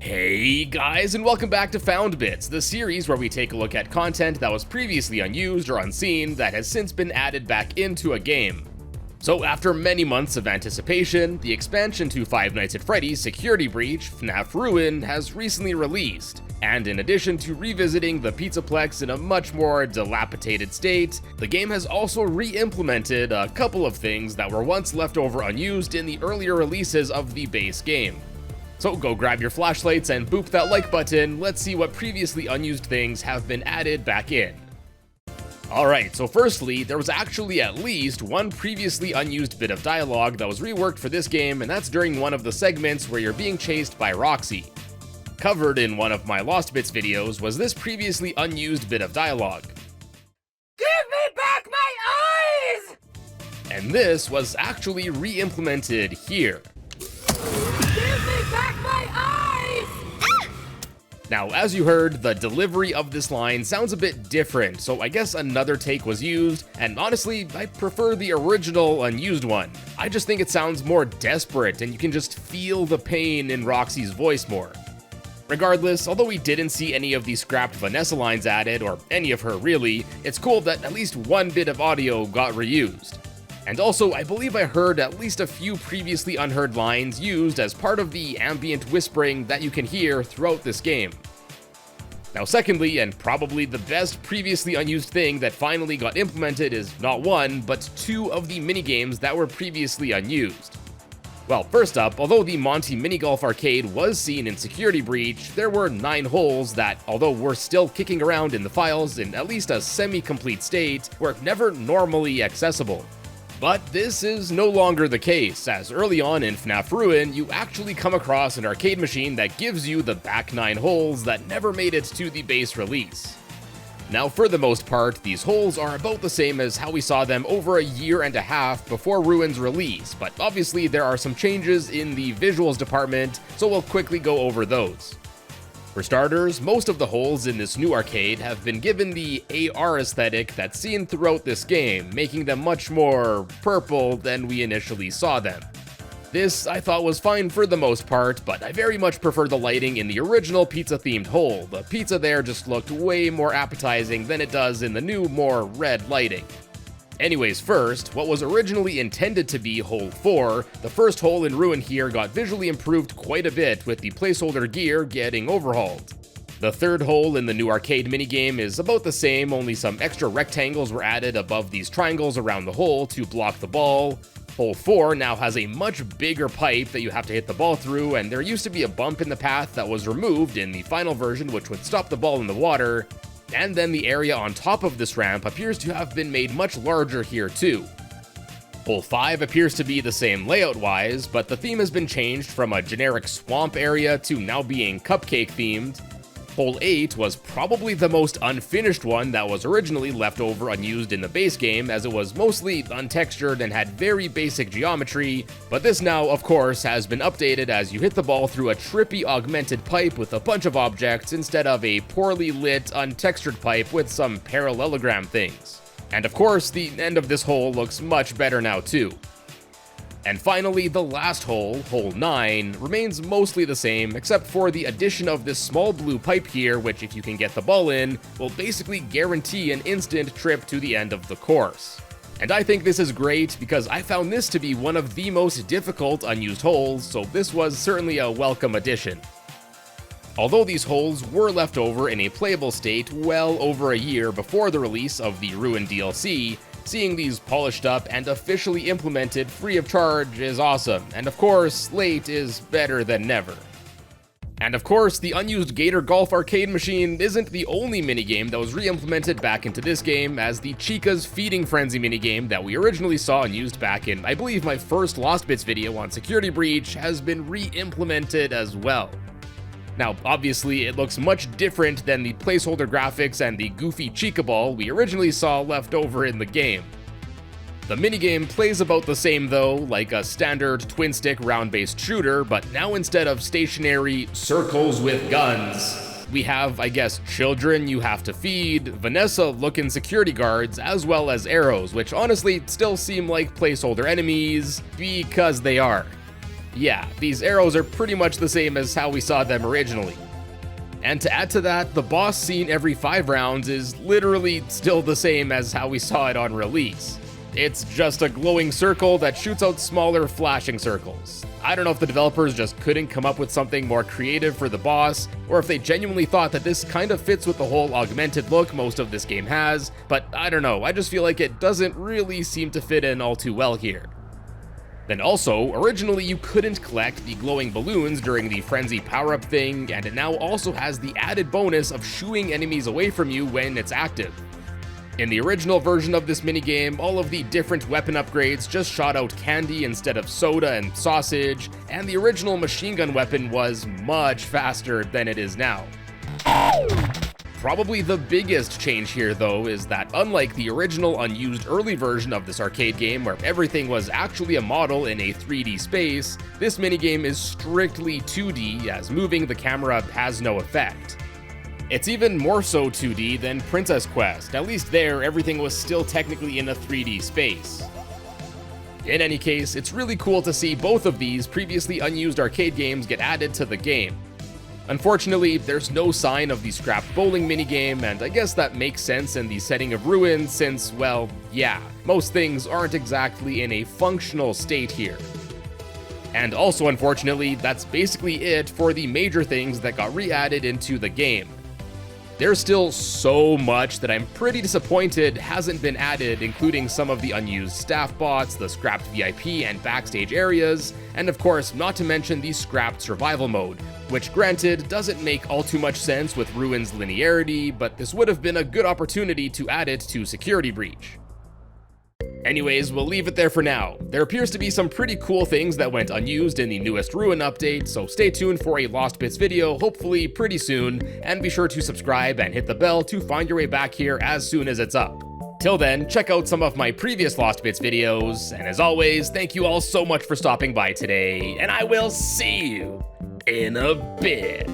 Hey guys, and welcome back to Found Bits, the series where we take a look at content that was previously unused or unseen that has since been added back into a game. So after many months of anticipation, the expansion to Five Nights at Freddy's Security Breach, FNAF Ruin, has recently released. And in addition to revisiting the Pizzaplex in a much more dilapidated state, the game has also re-implemented a couple of things that were once left over unused in the earlier releases of the base game. So go grab your flashlights and boop that like button. Let's see what previously unused things have been added back in. Alright, so firstly, there was actually at least one previously unused bit of dialogue that was reworked for this game, and that's during one of the segments where you're being chased by Roxy. Covered in one of my Lost Bits videos was this previously unused bit of dialogue. Give me back my eyes! And this was actually re-implemented here. Give me back my eyes! Now, as you heard, the delivery of this line sounds a bit different, so I guess another take was used, and honestly, I prefer the original unused one. I just think it sounds more desperate, and you can just feel the pain in Roxy's voice more. Regardless, although we didn't see any of the scrapped Vanessa lines added, or any of her really, it's cool that at least one bit of audio got reused. And also, I believe I heard at least a few previously unheard lines used as part of the ambient whispering that you can hear throughout this game. Now secondly, and probably the best previously unused thing that finally got implemented is not one, but two of the minigames that were previously unused. Well, first up, although the Monty Minigolf arcade was seen in Security Breach, there were 9 holes that, although were still kicking around in the files in at least a semi-complete state, were never normally accessible. But this is no longer the case, as early on in FNAF Ruin, you actually come across an arcade machine that gives you the back 9 holes that never made it to the base release. Now, for the most part, these holes are about the same as how we saw them over a year and a half before Ruin's release, but obviously there are some changes in the visuals department, so we'll quickly go over those. For starters, most of the holes in this new arcade have been given the AR aesthetic that's seen throughout this game, making them much more purple than we initially saw them. This I thought was fine for the most part, but I very much prefer the lighting in the original pizza-themed hole. The pizza there just looked way more appetizing than it does in the new, more red lighting. Anyways, first, what was originally intended to be Hole 4, the first hole in Ruin here got visually improved quite a bit with the placeholder gear getting overhauled. The third hole in the new arcade minigame is about the same, only some extra rectangles were added above these triangles around the hole to block the ball. Hole 4 now has a much bigger pipe that you have to hit the ball through, and there used to be a bump in the path that was removed in the final version which would stop the ball in the water. And then the area on top of this ramp appears to have been made much larger here too. Hole 5 appears to be the same layout-wise, but the theme has been changed from a generic swamp area to now being cupcake themed. Hole 8 was probably the most unfinished one that was originally left over unused in the base game, as it was mostly untextured and had very basic geometry, but this now, of course, has been updated as you hit the ball through a trippy augmented pipe with a bunch of objects instead of a poorly lit, untextured pipe with some parallelogram things. And of course, the end of this hole looks much better now too. And finally, the last hole, Hole 9, remains mostly the same, except for the addition of this small blue pipe here, which if you can get the ball in, will basically guarantee an instant trip to the end of the course. And I think this is great because I found this to be one of the most difficult unused holes, so this was certainly a welcome addition. Although these holes were left over in a playable state well over a year before the release of the Ruin DLC, seeing these polished up and officially implemented free of charge is awesome, and of course, late is better than never. And of course, the unused Gator golf arcade machine isn't the only minigame that was re-implemented back into this game, as the Chica's Feeding Frenzy minigame that we originally saw unused back in, I believe, my first Lost Bits video on Security Breach has been re-implemented as well. Now, obviously, it looks much different than the placeholder graphics and the goofy Chica Ball we originally saw left over in the game. The minigame plays about the same though, like a standard twin-stick round-based shooter, but now instead of stationary circles with guns, we have, I guess, children you have to feed, Vanessa-looking security guards, as well as arrows, which honestly still seem like placeholder enemies, because they are. Yeah, these arrows are pretty much the same as how we saw them originally. And to add to that, the boss seen every 5 rounds is literally still the same as how we saw it on release. It's just a glowing circle that shoots out smaller flashing circles. I don't know if the developers just couldn't come up with something more creative for the boss, or if they genuinely thought that this kind of fits with the whole augmented look most of this game has, but I don't know, I just feel like it doesn't really seem to fit in all too well here. Then also, originally you couldn't collect the glowing balloons during the frenzy power-up thing, and it now also has the added bonus of shooing enemies away from you when it's active. In the original version of this minigame, all of the different weapon upgrades just shot out candy instead of soda and sausage, and the original machine gun weapon was much faster than it is now. Probably the biggest change here though is that unlike the original unused early version of this arcade game where everything was actually a model in a 3D space, this minigame is strictly 2D as moving the camera has no effect. It's even more so 2D than Princess Quest, at least there everything was still technically in a 3D space. In any case, it's really cool to see both of these previously unused arcade games get added to the game. Unfortunately, there's no sign of the scrapped bowling minigame, and I guess that makes sense in the setting of Ruins since, well, yeah, most things aren't exactly in a functional state here. And also unfortunately, that's basically it for the major things that got re-added into the game. There's still so much that I'm pretty disappointed hasn't been added, including some of the unused staff bots, the scrapped VIP and backstage areas, and of course not to mention the scrapped survival mode, which granted doesn't make all too much sense with Ruins' linearity, but this would have been a good opportunity to add it to Security Breach. Anyways, we'll leave it there for now. There appears to be some pretty cool things that went unused in the newest Ruin update, so stay tuned for a Lost Bits video, hopefully pretty soon, and be sure to subscribe and hit the bell to find your way back here as soon as it's up. Till then, check out some of my previous Lost Bits videos, and as always, thank you all so much for stopping by today, and I will see you in a bit.